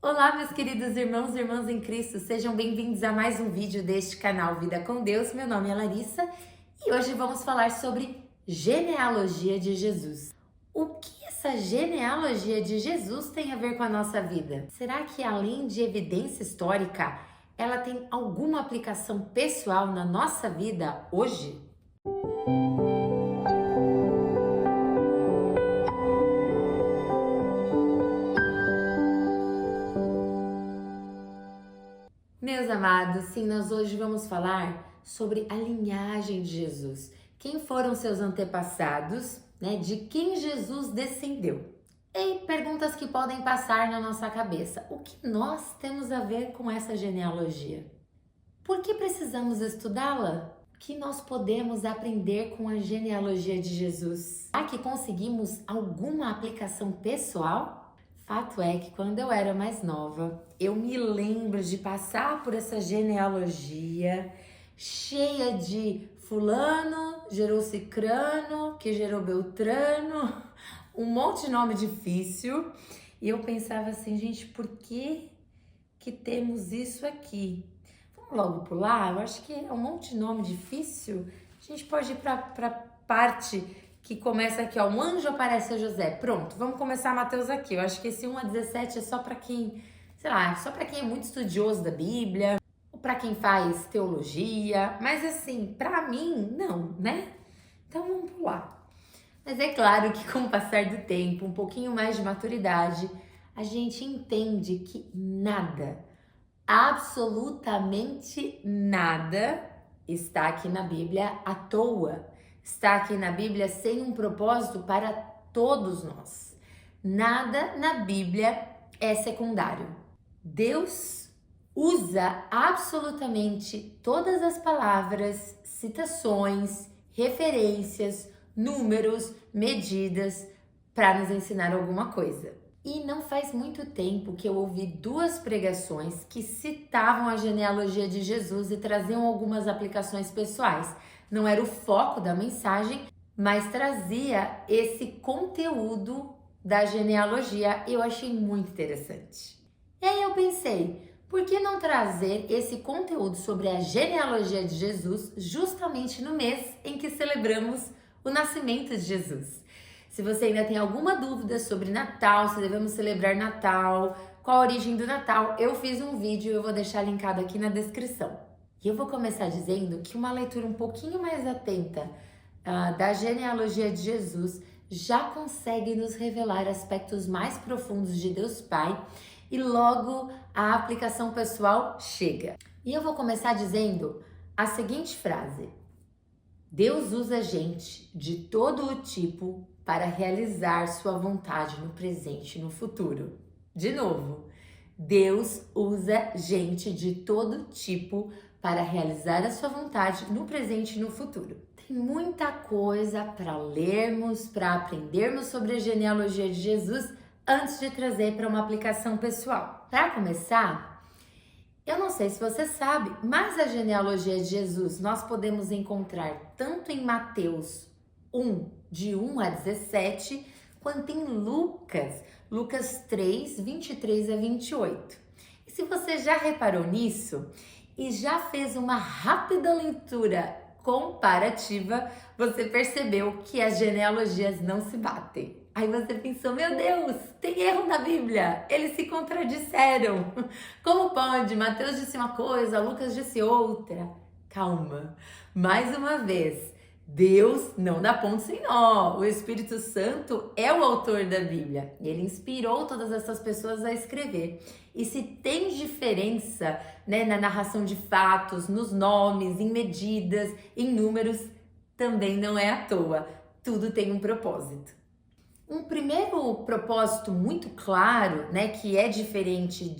Olá, meus queridos irmãos e irmãs em Cristo, sejam bem-vindos a mais um vídeo deste canal Vida com Deus. Meu nome é Larissa e hoje vamos falar sobre genealogia de Jesus. O que essa genealogia de Jesus tem a ver com a nossa vida? Será que além de evidência histórica, ela tem alguma aplicação pessoal na nossa vida hoje? Meus amados, sim, nós hoje vamos falar sobre a linhagem de Jesus. Quem foram seus antepassados, né? De quem Jesus descendeu? E perguntas que podem passar na nossa cabeça. O que nós temos a ver com essa genealogia? Por que precisamos estudá-la? O que nós podemos aprender com a genealogia de Jesus? Será que conseguimos alguma aplicação pessoal? Fato é que quando eu era mais nova, eu me lembro de passar por essa genealogia cheia de fulano, gerou cicrano, que gerou beltrano, um monte de nome difícil. E eu pensava assim, gente, por que temos isso aqui? Vamos logo pular? Eu acho que é um monte de nome difícil. A gente pode ir para parte que começa aqui, ó, um anjo aparece a José. Pronto, vamos começar Mateus aqui. Eu acho que esse 1 a 17 é só para quem, sei lá, só para quem é muito estudioso da Bíblia, ou para quem faz teologia, mas assim, para mim, não, né? Então vamos pular. Mas é claro que com o passar do tempo, um pouquinho mais de maturidade, a gente entende que nada, absolutamente nada está aqui na Bíblia à toa. Está aqui na Bíblia sem um propósito para todos nós. Nada na Bíblia é secundário. Deus usa absolutamente todas as palavras, citações, referências, números, medidas para nos ensinar alguma coisa. E não faz muito tempo que eu ouvi duas pregações que citavam a genealogia de Jesus e traziam algumas aplicações pessoais. Não era o foco da mensagem, mas trazia esse conteúdo da genealogia. Eu achei muito interessante. E aí eu pensei, por que não trazer esse conteúdo sobre a genealogia de Jesus justamente no mês em que celebramos o nascimento de Jesus? Se você ainda tem alguma dúvida sobre Natal, se devemos celebrar Natal, qual a origem do Natal, eu fiz um vídeo e eu vou deixar linkado aqui na descrição. E eu vou começar dizendo que uma leitura um pouquinho mais atenta da genealogia de Jesus já consegue nos revelar aspectos mais profundos de Deus Pai e logo a aplicação pessoal chega. E eu vou começar dizendo a seguinte frase: Deus usa gente de todo o tipo para realizar sua vontade no presente e no futuro. De novo, Deus usa gente de todo tipo para realizar a sua vontade no presente e no futuro. Tem muita coisa para lermos, para aprendermos sobre a genealogia de Jesus antes de trazer para uma aplicação pessoal. Para começar, eu não sei se você sabe, mas a genealogia de Jesus nós podemos encontrar tanto em Mateus 1, de 1 a 17, quanto em Lucas 3, 23 a 28. E se você já reparou nisso e já fez uma rápida leitura comparativa, você percebeu que as genealogias não se batem. Aí você pensou, meu Deus, tem erro na Bíblia, eles se contradisseram. Como pode? Mateus disse uma coisa, Lucas disse outra. Calma, mais uma vez, Deus não dá ponto sem nó. O Espírito Santo é o autor da Bíblia. Ele inspirou todas essas pessoas a escrever. E se tem diferença, né, na narração de fatos, nos nomes, em medidas, em números, também não é à toa. Tudo tem um propósito. Um primeiro propósito muito claro, né, que é diferente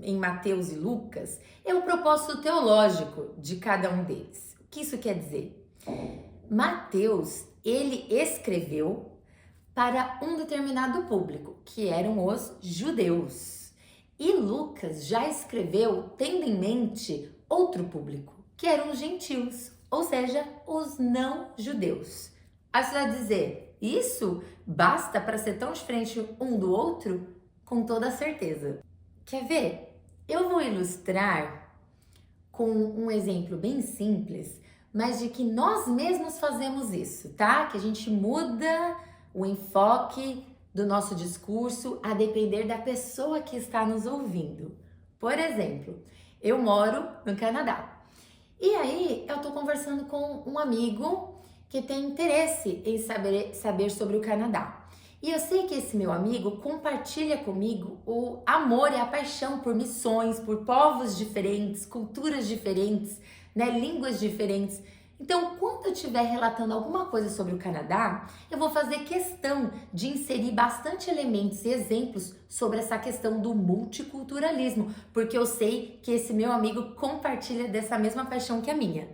em Mateus e Lucas, é o propósito teológico de cada um deles. O que isso quer dizer? Mateus, ele escreveu para um determinado público, que eram os judeus. E Lucas já escreveu tendo em mente outro público, que eram os gentios, ou seja, os não judeus. Aí você vai dizer, isso basta para ser tão diferente um do outro? Com toda certeza. Quer ver? Eu vou ilustrar com um exemplo bem simples, mas de que nós mesmos fazemos isso, tá? Que a gente muda o enfoque do nosso discurso a depender da pessoa que está nos ouvindo. Por exemplo, eu moro no Canadá. E aí, eu tô conversando com um amigo que tem interesse em saber sobre o Canadá. E eu sei que esse meu amigo compartilha comigo o amor e a paixão por missões, por povos diferentes, culturas diferentes, né, línguas diferentes. Então, quando eu estiver relatando alguma coisa sobre o Canadá, eu vou fazer questão de inserir bastante elementos e exemplos sobre essa questão do multiculturalismo, porque eu sei que esse meu amigo compartilha dessa mesma paixão que a minha.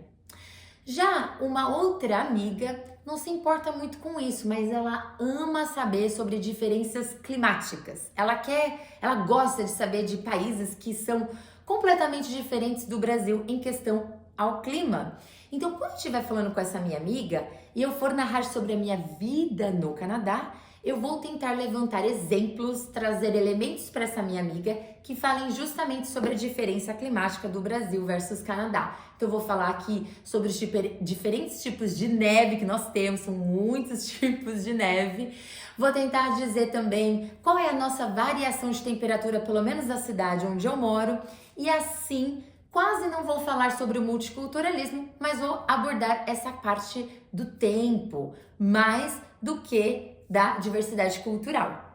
Já uma outra amiga não se importa muito com isso, mas ela ama saber sobre diferenças climáticas. Ela gosta de saber de países que são completamente diferentes do Brasil em questão ao clima. Então, quando eu estiver falando com essa minha amiga e eu for narrar sobre a minha vida no Canadá, eu vou tentar levantar exemplos, trazer elementos para essa minha amiga que falem justamente sobre a diferença climática do Brasil versus Canadá. Então, eu vou falar aqui sobre os diferentes tipos de neve que nós temos, são muitos tipos de neve. Vou tentar dizer também qual é a nossa variação de temperatura, pelo menos na cidade onde eu moro, e assim quase não vou falar sobre o multiculturalismo, mas vou abordar essa parte do tempo, mais do que da diversidade cultural.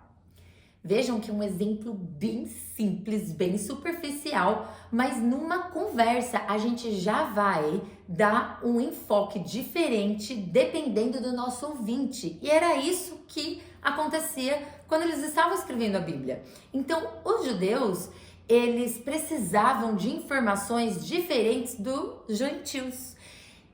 Vejam que é um exemplo bem simples, bem superficial, mas numa conversa a gente já vai dar um enfoque diferente dependendo do nosso ouvinte. E era isso que acontecia quando eles estavam escrevendo a Bíblia. Então, os judeus, eles precisavam de informações diferentes dos gentios.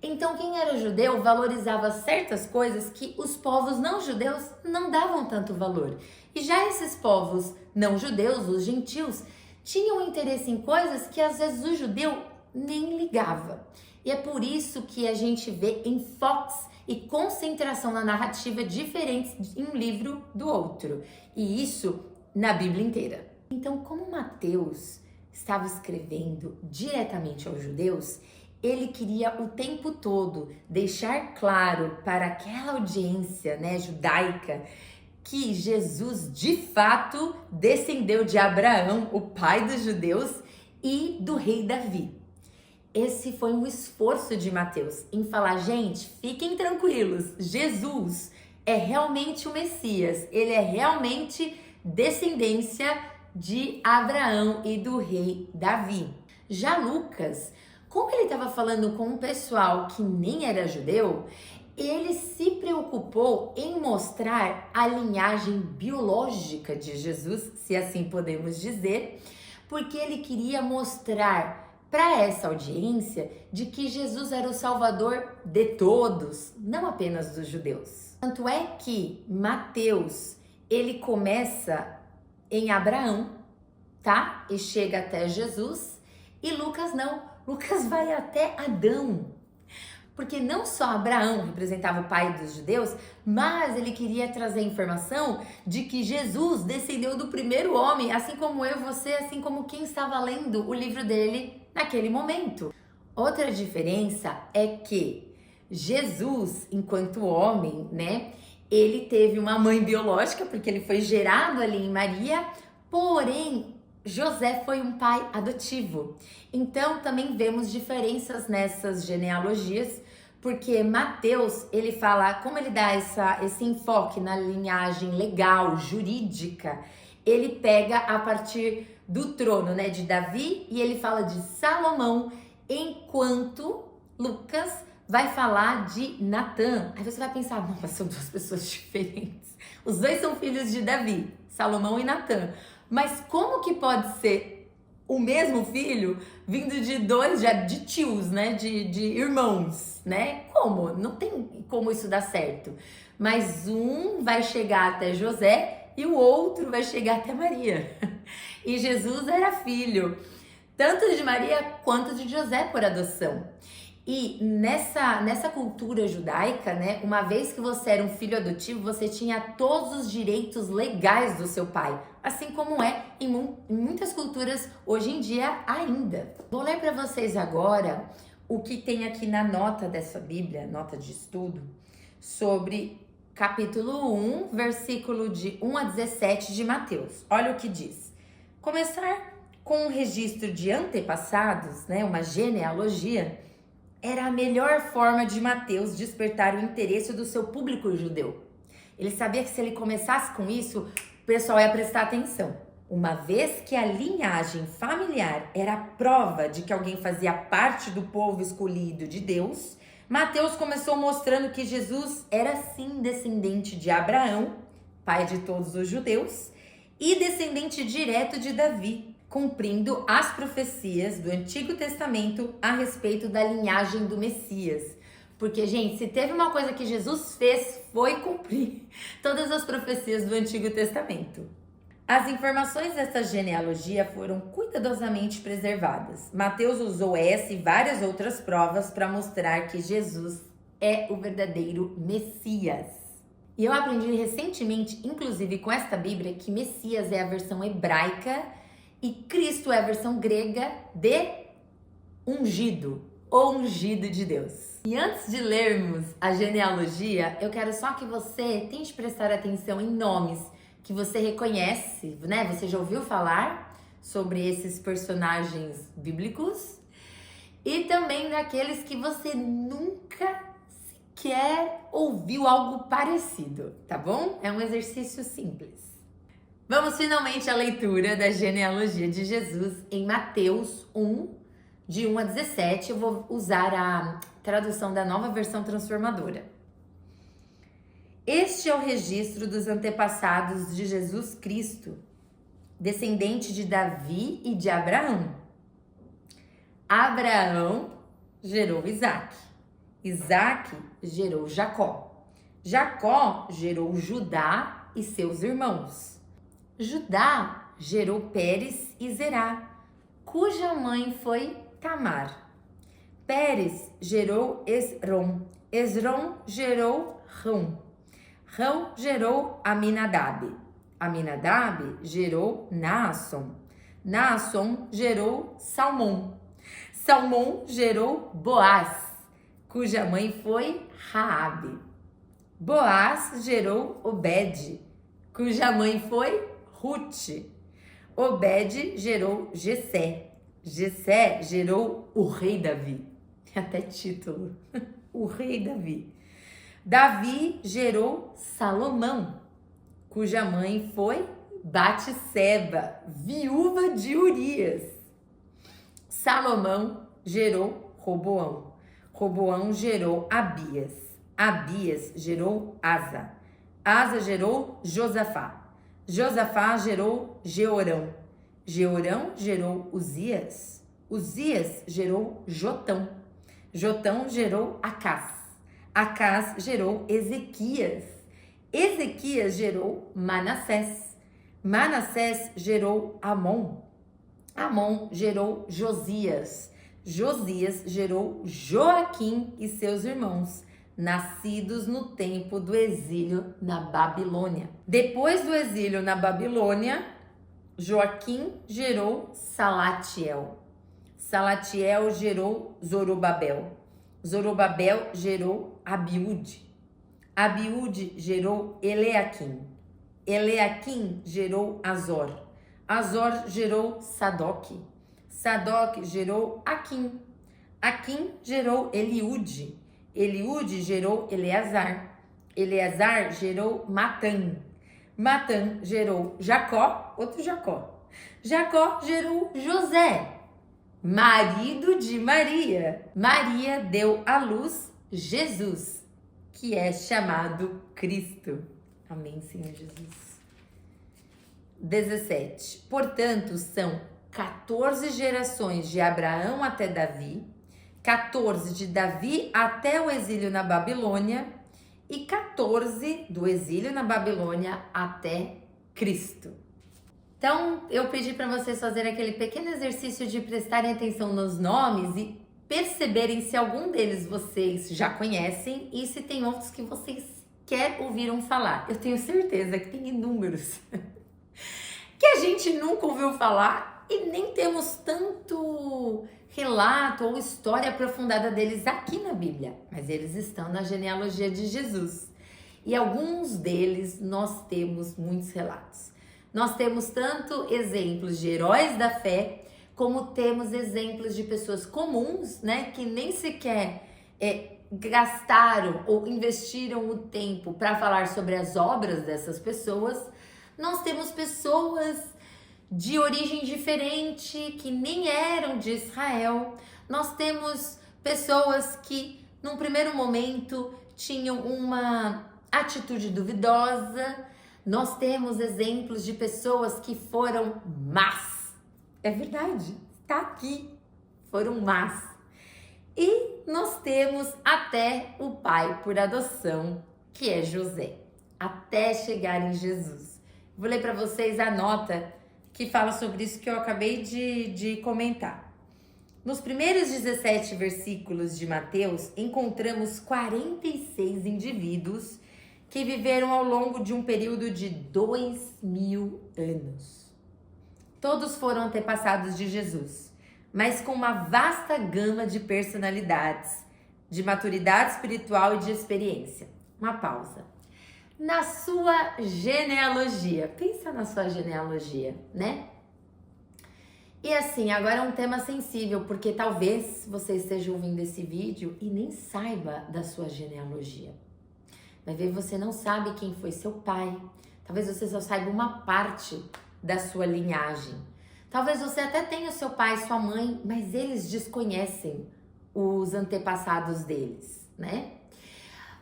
Então, quem era judeu valorizava certas coisas que os povos não judeus não davam tanto valor. E já esses povos não judeus, os gentios, tinham interesse em coisas que às vezes o judeu nem ligava. E é por isso que a gente vê enfoques e concentração na narrativa diferentes em um livro do outro. E isso na Bíblia inteira. Então, como Mateus estava escrevendo diretamente aos judeus, ele queria o tempo todo deixar claro para aquela audiência, né, judaica, que Jesus de fato descendeu de Abraão, o pai dos judeus, e do rei Davi. Esse foi um esforço de Mateus em falar, gente, fiquem tranquilos, Jesus é realmente o Messias, ele é realmente descendência de Abraão e do rei Davi. Já Lucas, como ele estava falando com um pessoal que nem era judeu, ele se preocupou em mostrar a linhagem biológica de Jesus, se assim podemos dizer, porque ele queria mostrar para essa audiência de que Jesus era o Salvador de todos, não apenas dos judeus. Tanto é que Mateus, ele começa em Abraão, tá? E chega até Jesus, e Lucas não. Lucas vai até Adão, porque não só Abraão representava o pai dos judeus, mas ele queria trazer a informação de que Jesus descendeu do primeiro homem, assim como eu, você, assim como quem estava lendo o livro dele naquele momento. Outra diferença é que Jesus, enquanto homem, né, ele teve uma mãe biológica, porque ele foi gerado ali em Maria, porém José foi um pai adotivo. Então também vemos diferenças nessas genealogias, porque Mateus, ele fala, como ele dá esse enfoque na linhagem legal, jurídica, ele pega a partir do trono, né, de Davi, e ele fala de Salomão, enquanto Lucas vai falar de Natã. Aí você vai pensar, nossa, são duas pessoas diferentes. Os dois são filhos de Davi, Salomão e Natã. Mas como que pode ser o mesmo filho vindo de dois, de tios, né? De irmãos, né? Como? Não tem como isso dar certo. Mas um vai chegar até José e o outro vai chegar até Maria. E Jesus era filho tanto de Maria quanto de José por adoção. E nessa cultura judaica, né, uma vez que você era um filho adotivo, você tinha todos os direitos legais do seu pai, assim como é em muitas culturas hoje em dia ainda. Vou ler para vocês agora o que tem aqui na nota dessa Bíblia, nota de estudo, sobre capítulo 1, versículo de 1 a 17 de Mateus. Olha o que diz. Começar com um registro de antepassados, né, uma genealogia, era a melhor forma de Mateus despertar o interesse do seu público judeu. Ele sabia que se ele começasse com isso, o pessoal ia prestar atenção. Uma vez que a linhagem familiar era a prova de que alguém fazia parte do povo escolhido de Deus, Mateus começou mostrando que Jesus era sim descendente de Abraão, pai de todos os judeus, e descendente direto de Davi, cumprindo as profecias do Antigo Testamento a respeito da linhagem do Messias. Porque, gente, se teve uma coisa que Jesus fez, foi cumprir todas as profecias do Antigo Testamento. As informações dessa genealogia foram cuidadosamente preservadas. Mateus usou essa e várias outras provas para mostrar que Jesus é o verdadeiro Messias. E eu aprendi recentemente, inclusive com esta Bíblia, que Messias é a versão hebraica e Cristo é a versão grega de ungido, ou ungido de Deus. E antes de lermos a genealogia, eu quero só que você tente prestar atenção em nomes que você reconhece, né? Você já ouviu falar sobre esses personagens bíblicos e também daqueles que você nunca sequer ouviu algo parecido, tá bom? É um exercício simples. Vamos finalmente à leitura da genealogia de Jesus em Mateus 1, de 1 a 17. Eu vou usar a tradução da Nova Versão Transformadora. Este é o registro dos antepassados de Jesus Cristo, descendente de Davi e de Abraão. Abraão gerou Isaque. Isaque gerou Jacó. Jacó gerou Judá e seus irmãos. Judá gerou Pérez e Zerá, cuja mãe foi Tamar. Pérez gerou Esrom. Esrom gerou Rão. Rão gerou Aminadab. Aminadab gerou Naasson. Naasson gerou Salmão. Salmão gerou Boaz, cuja mãe foi Raabe. Boaz gerou Obed, cuja mãe foi Ruth. Obed gerou Jessé. Jessé gerou o rei Davi. Tem até título. O rei Davi. Davi gerou Salomão, cuja mãe foi Batseba, viúva de Urias. Salomão gerou Roboão. Roboão gerou Abias. Abias gerou Asa. Asa gerou Josafá. Josafá gerou Jeorão. Jeorão gerou Uzias. Uzias gerou Jotão. Jotão gerou Acás. Acás gerou Ezequias. Ezequias gerou Manassés. Manassés gerou Amon. Amon gerou Josias. Josias gerou Joaquim e seus irmãos, nascidos no tempo do exílio na Babilônia. Depois do exílio na Babilônia, Joaquim gerou Salatiel. Salatiel gerou Zorobabel. Zorobabel gerou Abiúde. Abiúde gerou Eleaquim. Eleaquim gerou Azor. Azor gerou Sadoque. Sadoque gerou Aquim. Aquim gerou Eliúde. Eliúde gerou Eleazar. Eleazar gerou Matã. Matã gerou Jacó, outro Jacó. Jacó gerou José, marido de Maria. Maria deu à luz Jesus, que é chamado Cristo. Amém, Senhor Jesus. 17. Portanto, são 14 gerações de Abraão até Davi, 14 de Davi até o exílio na Babilônia e 14 do exílio na Babilônia até Cristo. Então, eu pedi para vocês fazerem aquele pequeno exercício de prestarem atenção nos nomes e perceberem se algum deles vocês já conhecem e se tem outros que vocês quer ouviram falar. Eu tenho certeza que tem inúmeros que a gente nunca ouviu falar e nem temos tanto relato ou história aprofundada deles aqui na Bíblia, mas eles estão na genealogia de Jesus. E alguns deles nós temos muitos relatos. Nós temos tanto exemplos de heróis da fé, como temos exemplos de pessoas comuns, né, que nem sequer gastaram ou investiram o tempo para falar sobre as obras dessas pessoas. Nós temos pessoas de origem diferente, que nem eram de Israel. Nós temos pessoas que, num primeiro momento, tinham uma atitude duvidosa. Nós temos exemplos de pessoas que foram más. É verdade, está aqui. Foram más. E nós temos até o pai por adoção, que é José, até chegar em Jesus. Vou ler para vocês a nota que fala sobre isso que eu acabei de comentar. Nos primeiros 17 versículos de Mateus, encontramos 46 indivíduos que viveram ao longo de um período de 2000 anos. Todos foram antepassados de Jesus, mas com uma vasta gama de personalidades, de maturidade espiritual e de experiência. Uma pausa. Na sua genealogia, pensa na sua genealogia, né? E assim, agora é um tema sensível, porque talvez você esteja ouvindo esse vídeo e nem saiba da sua genealogia. Vai ver, você não sabe quem foi seu pai, talvez você só saiba uma parte da sua linhagem. Talvez você até tenha o seu pai e sua mãe, mas eles desconhecem os antepassados deles, né?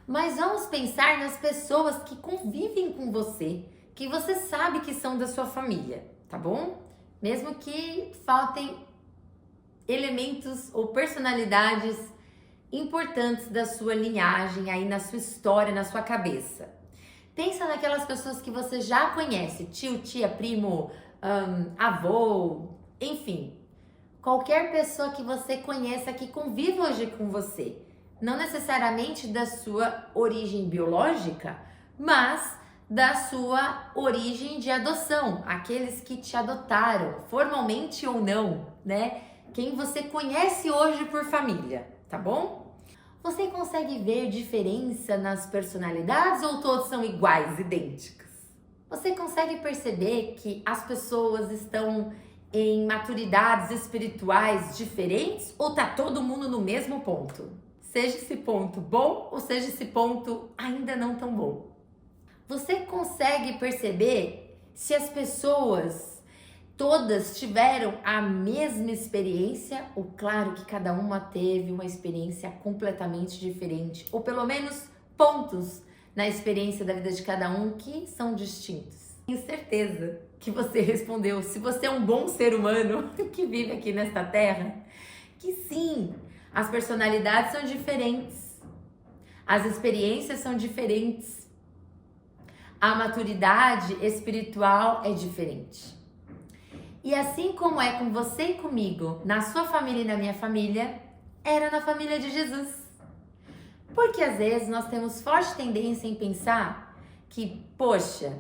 Mas vamos pensar nas pessoas que convivem com você, que você sabe que são da sua família, tá bom? Mesmo que faltem elementos ou personalidades importantes da sua linhagem, aí na sua história, na sua cabeça. Pensa naquelas pessoas que você já conhece, tio, tia, primo, avô, enfim. Qualquer pessoa que você conheça que convive hoje com você. Não necessariamente da sua origem biológica, mas da sua origem de adoção. Aqueles que te adotaram, formalmente ou não, né? Quem você conhece hoje por família, tá bom? Você consegue ver diferença nas personalidades ou todos são iguais, idênticos? Você consegue perceber que as pessoas estão em maturidades espirituais diferentes ou tá todo mundo no mesmo ponto? Seja esse ponto bom ou seja esse ponto ainda não tão bom. Você consegue perceber se as pessoas todas tiveram a mesma experiência ou claro que cada uma teve uma experiência completamente diferente ou pelo menos pontos na experiência da vida de cada um que são distintos. Tenho certeza que você respondeu, se você é um bom ser humano que vive aqui nesta terra, que sim, as personalidades são diferentes, as experiências são diferentes, a maturidade espiritual é diferente. E assim como é com você e comigo, na sua família e na minha família, era na família de Jesus. Porque às vezes nós temos forte tendência em pensar que, poxa,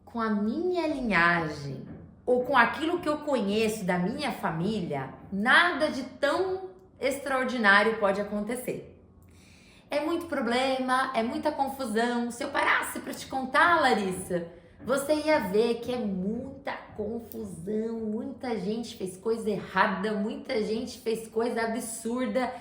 com a minha linhagem ou com aquilo que eu conheço da minha família, nada de tão extraordinário pode acontecer. É muito problema, é muita confusão. Se eu parasse para te contar, Larissa, você ia ver que é muita confusão, muita gente fez coisa errada, muita gente fez coisa absurda.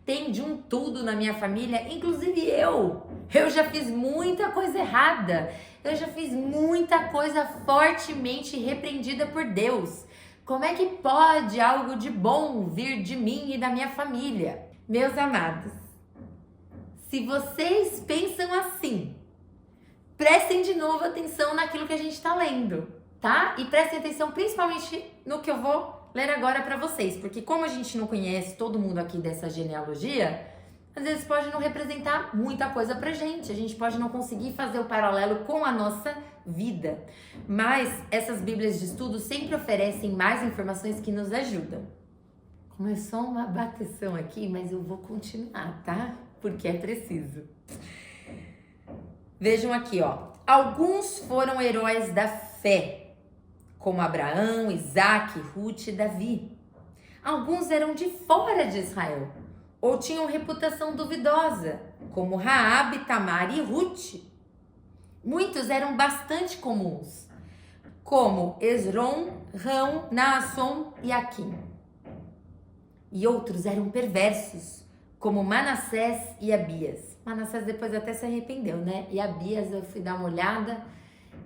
Tem de um tudo na minha família, inclusive eu. Eu já fiz muita coisa errada. Eu já fiz muita coisa fortemente repreendida por Deus. Como é que pode algo de bom vir de mim e da minha família? Meus amados, se vocês pensam assim, prestem de novo atenção naquilo que a gente está lendo, tá? E prestem atenção principalmente no que eu vou ler agora para vocês, porque como a gente não conhece todo mundo aqui dessa genealogia, às vezes pode não representar muita coisa pra gente, a gente pode não conseguir fazer o paralelo com a nossa vida, mas essas bíblias de estudo sempre oferecem mais informações que nos ajudam. Começou uma bateção aqui, mas eu vou continuar, tá? Porque é preciso. Vejam aqui, ó. Alguns foram heróis da fé, como Abraão, Isaque, Ruth e Davi. Alguns eram de fora de Israel, ou tinham reputação duvidosa, como Raabe, Tamar e Ruth. Muitos eram bastante comuns, como Esrom, Rão, Naasson e Aquim. E outros eram perversos, como Manassés e Abias. Manassés depois até se arrependeu, né? E Abias, eu fui dar uma olhada,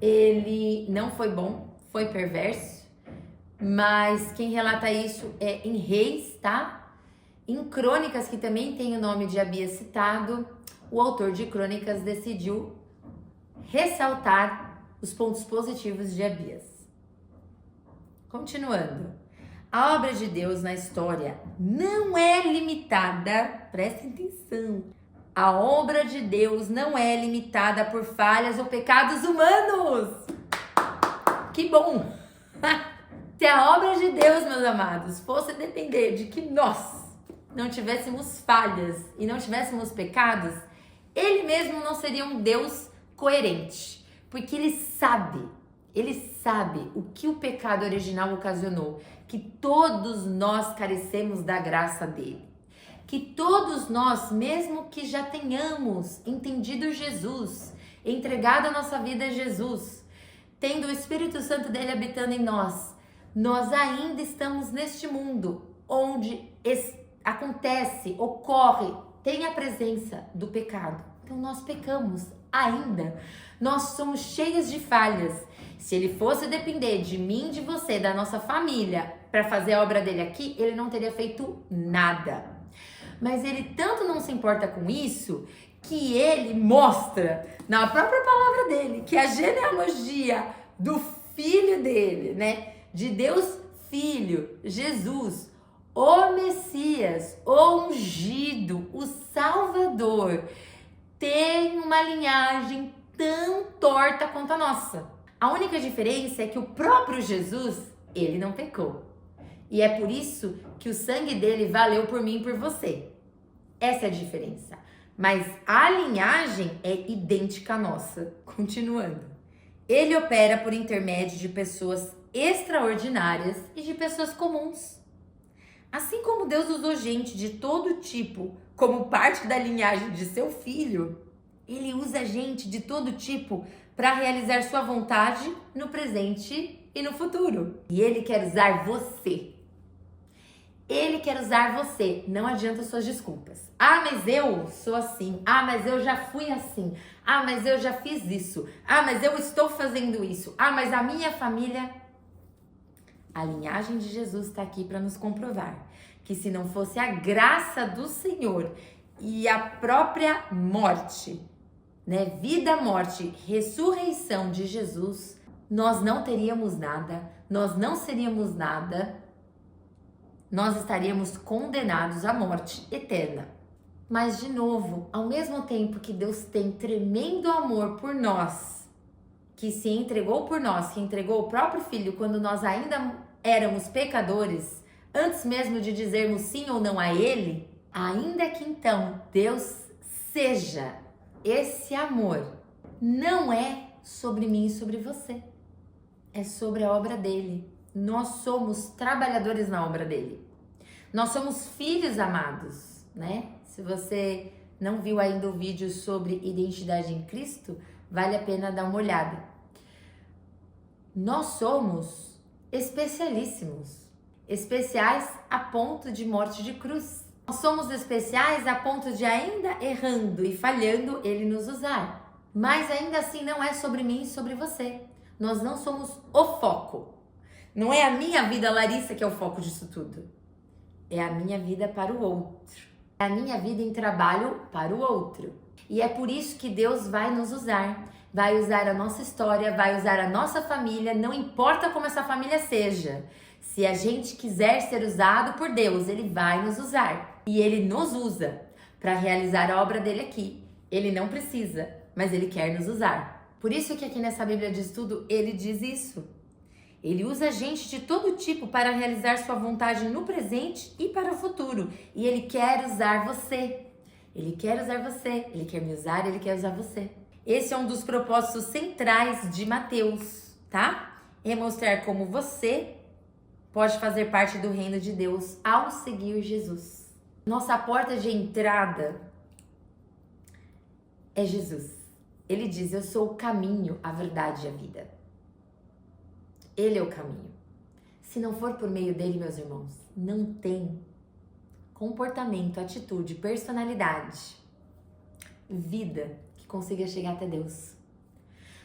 ele não foi bom, foi perverso, mas quem relata isso é em Reis, tá? Em Crônicas, que também tem o nome de Abias citado, o autor de Crônicas decidiu ressaltar os pontos positivos de Abias. Continuando. A obra de Deus na história não é limitada, prestem atenção, a obra de Deus não é limitada por falhas ou pecados humanos. Que bom! Se a obra de Deus, meus amados, fosse depender de que nós não tivéssemos falhas e não tivéssemos pecados, Ele mesmo não seria um Deus coerente, porque Ele sabe o que o pecado original ocasionou, que todos nós carecemos da graça dele. Que todos nós, mesmo que já tenhamos entendido Jesus, entregado a nossa vida a Jesus, tendo o Espírito Santo dele habitando em nós, nós ainda estamos neste mundo onde ocorre, tem a presença do pecado. Então nós pecamos ainda, nós somos cheios de falhas. Se ele fosse depender de mim, de você, da nossa família, para fazer a obra dele aqui, ele não teria feito nada. Mas ele tanto não se importa com isso, que ele mostra na própria palavra dele, que a genealogia do filho dele, né, de Deus Filho, Jesus, o Messias, o ungido, o Salvador, tem uma linhagem tão torta quanto a nossa. A única diferença é que o próprio Jesus, ele não pecou. E é por isso que o sangue dele valeu por mim e por você. Essa é a diferença. Mas a linhagem é idêntica à nossa. Continuando. Ele opera por intermédio de pessoas extraordinárias e de pessoas comuns. Assim como Deus usou gente de todo tipo como parte da linhagem de seu filho, ele usa gente de todo tipo para realizar sua vontade no presente e no futuro. E ele quer usar você. Ele quer usar você. Não adianta suas desculpas. Ah, mas eu sou assim. Ah, mas eu já fui assim. Ah, mas eu já fiz isso. Ah, mas eu estou fazendo isso. Ah, mas a minha família... A linhagem de Jesus está aqui para nos comprovar que se não fosse a graça do Senhor e a própria morte, né, vida, morte, ressurreição de Jesus, nós não teríamos nada, nós não seríamos nada, nós estaríamos condenados à morte eterna. Mas, de novo, ao mesmo tempo que Deus tem tremendo amor por nós, que se entregou por nós, que entregou o próprio Filho quando nós ainda éramos pecadores, antes mesmo de dizermos sim ou não a Ele, ainda que então Deus seja esse amor, não é sobre mim e sobre você, é sobre a obra dele. Nós somos trabalhadores na obra dele. Nós somos filhos amados, né? Se você não viu ainda o vídeo sobre identidade em Cristo, vale a pena dar uma olhada. Nós somos especialíssimos, especiais a ponto de morte de cruz. Nós somos especiais a ponto de, ainda errando e falhando, ele nos usar. Mas ainda assim não é sobre mim e sobre você. Nós não somos o foco. Não é a minha vida, Larissa, que é o foco disso tudo. É a minha vida para o outro. É a minha vida em trabalho para o outro. E é por isso que Deus vai nos usar. Vai usar a nossa história, vai usar a nossa família, não importa como essa família seja. Se a gente quiser ser usado por Deus, Ele vai nos usar. E Ele nos usa para realizar a obra dele aqui. Ele não precisa, mas Ele quer nos usar. Por isso que aqui nessa Bíblia de Estudo, Ele diz isso. Ele usa gente de todo tipo para realizar sua vontade no presente e para o futuro. E Ele quer usar você. Ele quer usar você. Ele quer me usar, Ele quer usar você. Esse é um dos propósitos centrais de Mateus, tá? É mostrar como você pode fazer parte do reino de Deus ao seguir Jesus. Nossa porta de entrada é Jesus. Ele diz: eu sou o caminho, a verdade e a vida. Ele é o caminho. Se não for por meio dele, meus irmãos, não tem comportamento, atitude, personalidade, vida que consiga chegar até Deus.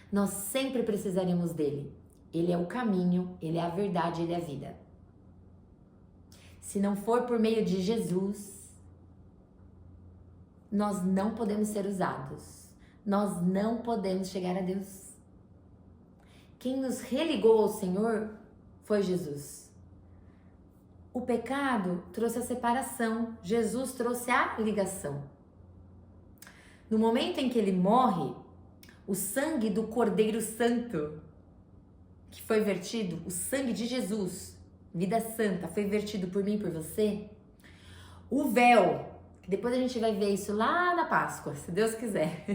Nós sempre precisaremos dele. Ele é o caminho, ele é a verdade, ele é a vida. Se não for por meio de Jesus, nós não podemos ser usados. Nós não podemos chegar a Deus. Quem nos religou ao Senhor foi Jesus. O pecado trouxe a separação, Jesus trouxe a ligação. No momento em que ele morre, o sangue do Cordeiro Santo, que foi vertido, o sangue de Jesus, vida santa, foi vertido por mim e por você, o véu, que depois a gente vai ver isso lá na Páscoa, se Deus quiser.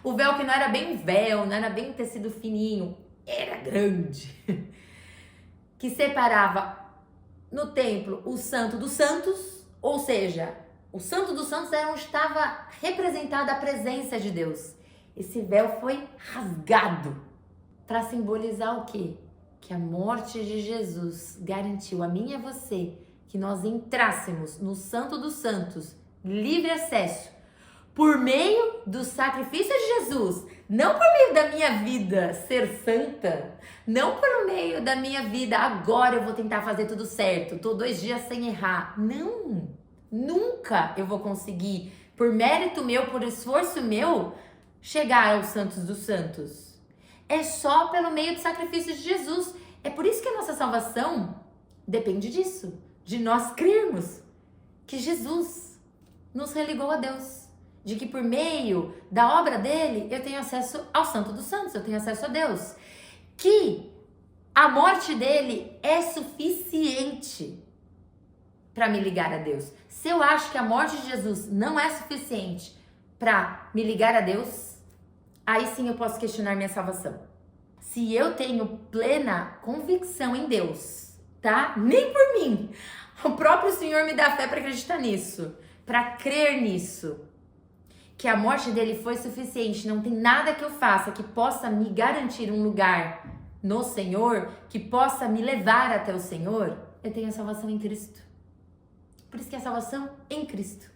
O véu que não era bem véu, não era bem um tecido fininho, era grande, que separava no templo o Santo dos Santos, ou seja, o Santo dos Santos era onde estava representada a presença de Deus. Esse véu foi rasgado para simbolizar o quê? Que a morte de Jesus garantiu a mim e a você que nós entrássemos no Santo dos Santos, livre acesso, por meio do sacrifício de Jesus, não por meio da minha vida ser santa, não por meio da minha vida, agora eu vou tentar fazer tudo certo, tô 2 dias sem errar. Não, nunca eu vou conseguir, por mérito meu, por esforço meu, chegar aos santos dos santos. É só pelo meio do sacrifício de Jesus. É por isso que a nossa salvação depende disso, de nós crermos que Jesus nos religou a Deus. De que por meio da obra dele, eu tenho acesso ao Santo dos Santos, eu tenho acesso a Deus. Que a morte dele é suficiente para me ligar a Deus. Se eu acho que a morte de Jesus não é suficiente para me ligar a Deus, aí sim eu posso questionar minha salvação. Se eu tenho plena convicção em Deus, tá? Nem por mim. O próprio Senhor me dá fé para acreditar nisso, para crer nisso. Que a morte dele foi suficiente, não tem nada que eu faça que possa me garantir um lugar no Senhor, que possa me levar até o Senhor, eu tenho a salvação em Cristo. Por isso que é a salvação em Cristo.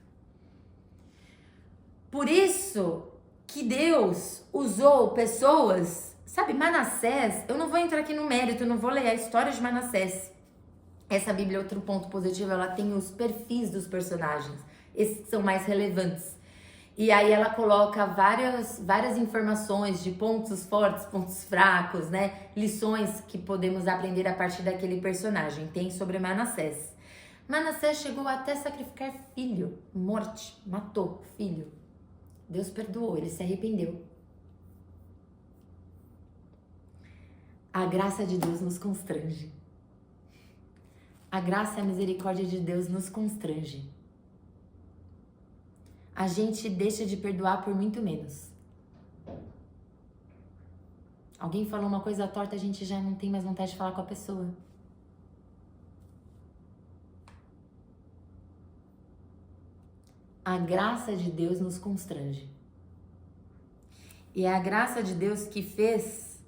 Por isso que Deus usou pessoas, sabe, Manassés, eu não vou entrar aqui no mérito, eu não vou ler a história de Manassés. Essa Bíblia, outro ponto positivo, ela tem os perfis dos personagens, esses são mais relevantes. E aí ela coloca várias informações de pontos fortes, pontos fracos, né? Lições que podemos aprender a partir daquele personagem. Tem sobre Manassés. Manassés chegou até sacrificar filho, morte, matou filho. Deus perdoou, ele se arrependeu. A graça de Deus nos constrange. A graça e a misericórdia de Deus nos constrange. A gente deixa de perdoar por muito menos. Alguém falou uma coisa torta, a gente já não tem mais vontade de falar com a pessoa. A graça de Deus nos constrange. E é a graça de Deus que fez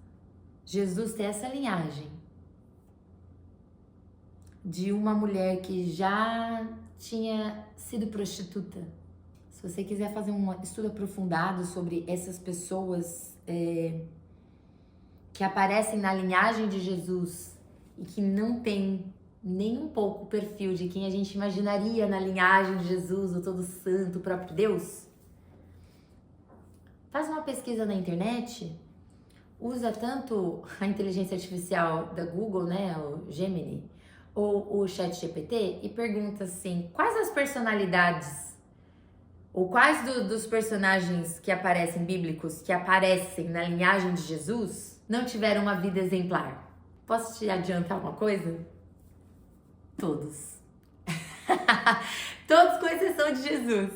Jesus ter essa linhagem de uma mulher que já tinha sido prostituta. Se você quiser fazer um estudo aprofundado sobre essas pessoas que aparecem na linhagem de Jesus e que não tem nem um pouco o perfil de quem a gente imaginaria na linhagem de Jesus, o Todo Santo, o próprio Deus, faz uma pesquisa na internet, usa tanto a inteligência artificial da Google, né, o Gemini, ou o ChatGPT e pergunta assim, quais as personalidades ou quais dos personagens que aparecem bíblicos, que aparecem na linhagem de Jesus, não tiveram uma vida exemplar? Posso te adiantar uma coisa? Todos. Todos com exceção de Jesus.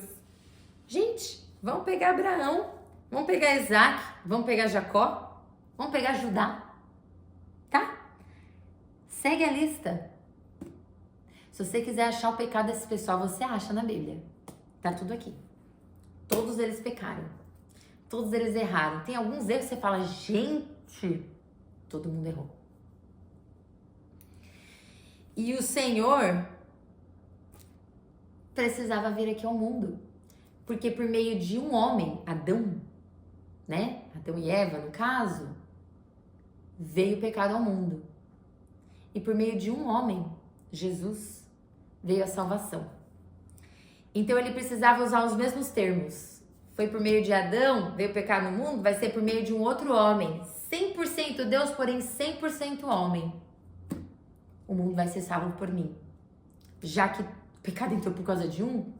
Gente, vamos pegar Abraão, vamos pegar Isaac, vamos pegar Jacó, vamos pegar Judá, tá? Segue a lista. Se você quiser achar o pecado desse pessoal, você acha na Bíblia. Tá tudo aqui. Todos eles pecaram. Todos eles erraram. Tem alguns erros que você fala, gente, todo mundo errou. E o Senhor precisava vir aqui ao mundo. Porque por meio de um homem, Adão, né? Adão e Eva, no caso, veio o pecado ao mundo. E por meio de um homem, Jesus, veio a salvação. Então ele precisava usar os mesmos termos. Foi por meio de Adão, veio o pecado no mundo, vai ser por meio de um outro homem. 100% Deus, porém 100% homem. O mundo vai ser salvo por mim. Já que o pecado entrou por causa de um,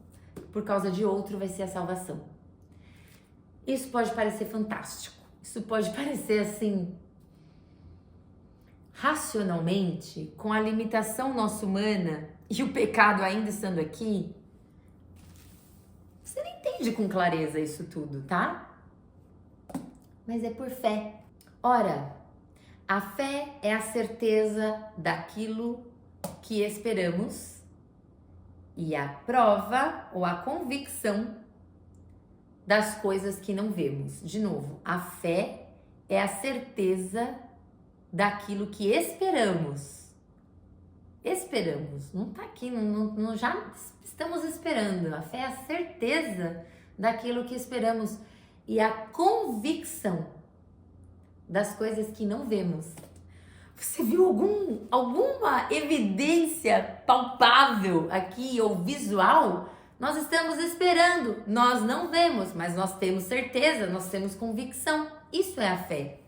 por causa de outro vai ser a salvação. Isso pode parecer fantástico. Isso pode parecer assim, racionalmente, com a limitação nossa humana e o pecado ainda estando aqui, você não entende com clareza isso tudo, tá? Mas é por fé. Ora, a fé é a certeza daquilo que esperamos e a prova ou a convicção das coisas que não vemos. De novo, a fé é a certeza daquilo que esperamos. Esperamos, não tá aqui, não já estamos esperando. A fé é a certeza daquilo que esperamos e a convicção das coisas que não vemos. Você viu alguma evidência palpável aqui ou visual? Nós estamos esperando, nós não vemos, mas nós temos certeza, nós temos convicção. Isso é a fé.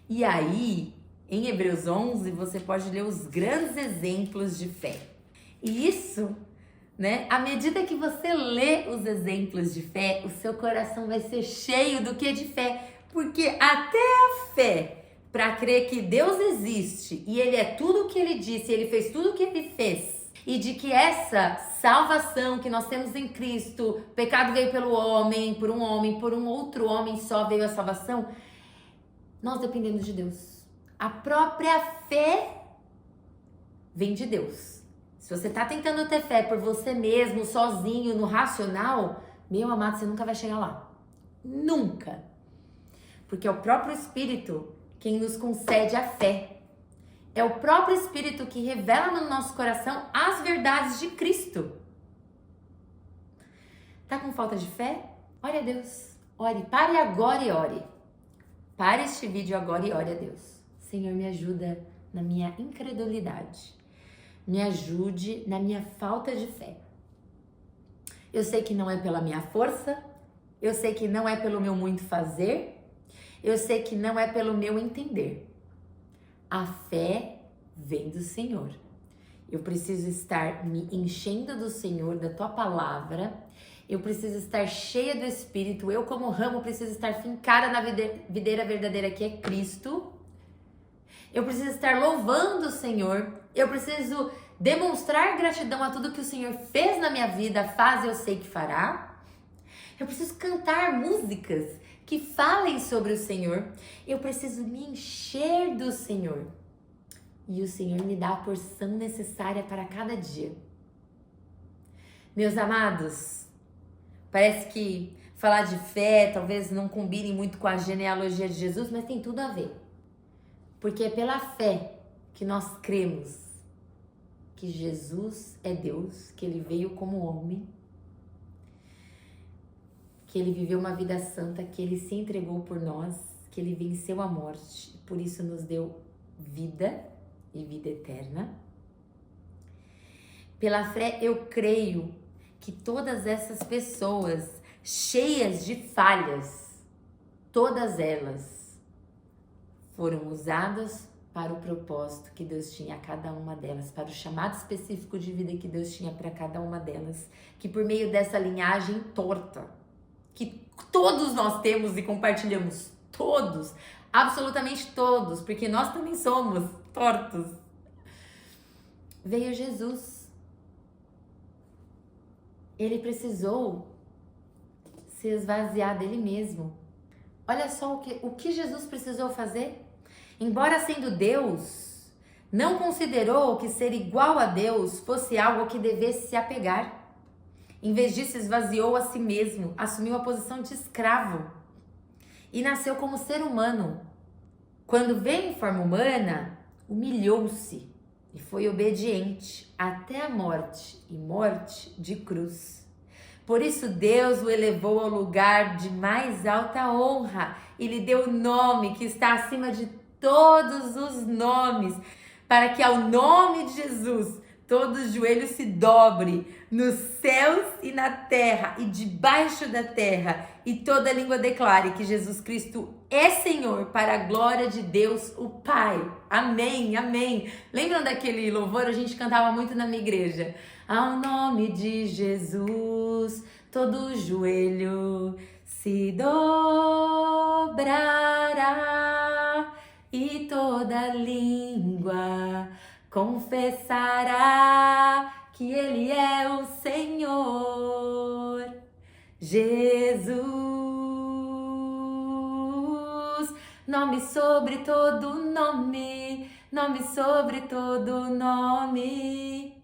E aí, em Hebreus 11, você pode ler os grandes exemplos de fé. E isso, né? À medida que você lê os exemplos de fé, o seu coração vai ser cheio do que de fé. Porque até a fé para crer que Deus existe e Ele é tudo o que Ele disse, Ele fez tudo o que Ele fez, e de que essa salvação que nós temos em Cristo, o pecado veio pelo homem, por um outro homem só veio a salvação, nós dependemos de Deus. A própria fé vem de Deus. Se você está tentando ter fé por você mesmo, sozinho, no racional, meu amado, você nunca vai chegar lá. Nunca. Porque é o próprio Espírito quem nos concede a fé. É o próprio Espírito que revela no nosso coração as verdades de Cristo. Tá com falta de fé? Ore a Deus. Ore. Pare agora e ore. Pare este vídeo agora e ore a Deus. Senhor, me ajuda na minha incredulidade. Me ajude na minha falta de fé. Eu sei que não é pela minha força. Eu sei que não é pelo meu muito fazer. Eu sei que não é pelo meu entender. A fé vem do Senhor. Eu preciso estar me enchendo do Senhor, da Tua palavra. Eu preciso estar cheia do Espírito. Eu, como ramo, preciso estar fincada na videira verdadeira que é Cristo. Eu preciso estar louvando o Senhor. Eu preciso demonstrar gratidão a tudo que o Senhor fez na minha vida, faz e eu sei que fará. Eu preciso cantar músicas que falem sobre o Senhor. Eu preciso me encher do Senhor. E o Senhor me dá a porção necessária para cada dia. Meus amados, parece que falar de fé talvez não combine muito com a genealogia de Jesus, mas tem tudo a ver. Porque é pela fé que nós cremos que Jesus é Deus, que Ele veio como homem, que Ele viveu uma vida santa, que Ele se entregou por nós, que Ele venceu a morte, por isso nos deu vida e vida eterna. Pela fé eu creio que todas essas pessoas cheias de falhas, todas elas foram usadas para o propósito que Deus tinha a cada uma delas, para o chamado específico de vida que Deus tinha para cada uma delas, que por meio dessa linhagem torta, que todos nós temos e compartilhamos, todos, absolutamente todos, porque nós também somos, tortos. Veio Jesus. Ele precisou se esvaziar dele mesmo. Olha só o que Jesus precisou fazer. Embora sendo Deus, não considerou que ser igual a Deus fosse algo que devesse se apegar. Em vez disso, esvaziou a si mesmo, assumiu a posição de escravo e nasceu como ser humano. Quando veio em forma humana, humilhou-se e foi obediente até a morte, e morte de cruz. Por isso Deus o elevou ao lugar de mais alta honra e lhe deu o nome que está acima de todos os nomes, para que ao nome de Jesus todo joelho se dobre nos céus e na terra e debaixo da terra, e toda língua declare que Jesus Cristo é Senhor, para a glória de Deus o Pai. Amém, amém. Lembram daquele louvor? A gente cantava muito na minha igreja. Ao nome de Jesus, todo joelho se dobrará e toda língua confessará que Ele é o Senhor. Jesus, nome sobre todo nome, nome sobre todo nome.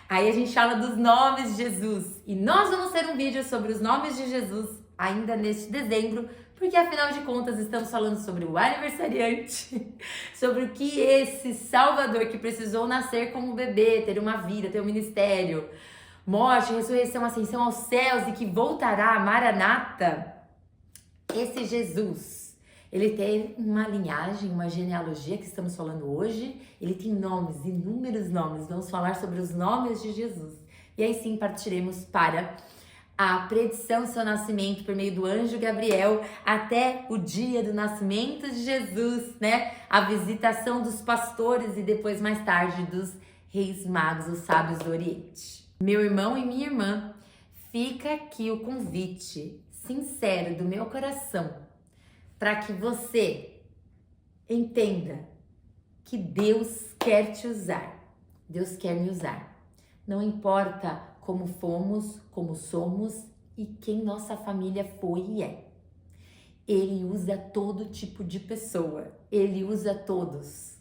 Aí a gente fala dos nomes de Jesus. E nós vamos ter um vídeo sobre os nomes de Jesus ainda neste dezembro, porque afinal de contas estamos falando sobre o aniversariante, sobre o que esse Salvador que precisou nascer como bebê, ter uma vida, ter um ministério, morte, ressurreição, ascensão aos céus e que voltará, Maranata. Esse Jesus, ele tem uma linhagem, uma genealogia que estamos falando hoje, ele tem nomes, inúmeros nomes, vamos falar sobre os nomes de Jesus. E aí sim partiremos para a predição do seu nascimento por meio do anjo Gabriel até o dia do nascimento de Jesus, né? A visitação dos pastores e depois mais tarde dos reis magos, os sábios do Oriente. Meu irmão e minha irmã, fica aqui o convite sincero do meu coração para que você entenda que Deus quer te usar. Deus quer me usar. Não importa como fomos, como somos e quem nossa família foi e é. Ele usa todo tipo de pessoa. Ele usa todos.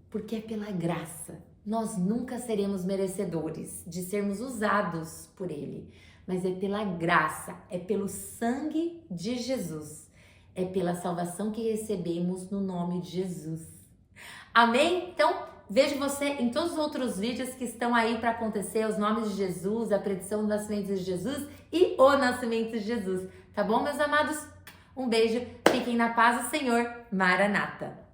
Porque é pela graça. Nós nunca seremos merecedores de sermos usados por Ele. Mas é pela graça, é pelo sangue de Jesus. É pela salvação que recebemos no nome de Jesus. Amém? Então, vejo você em todos os outros vídeos que estão aí para acontecer, os nomes de Jesus, a predição do nascimento de Jesus e o nascimento de Jesus. Tá bom, meus amados? Um beijo, fiquem na paz do Senhor. Maranata!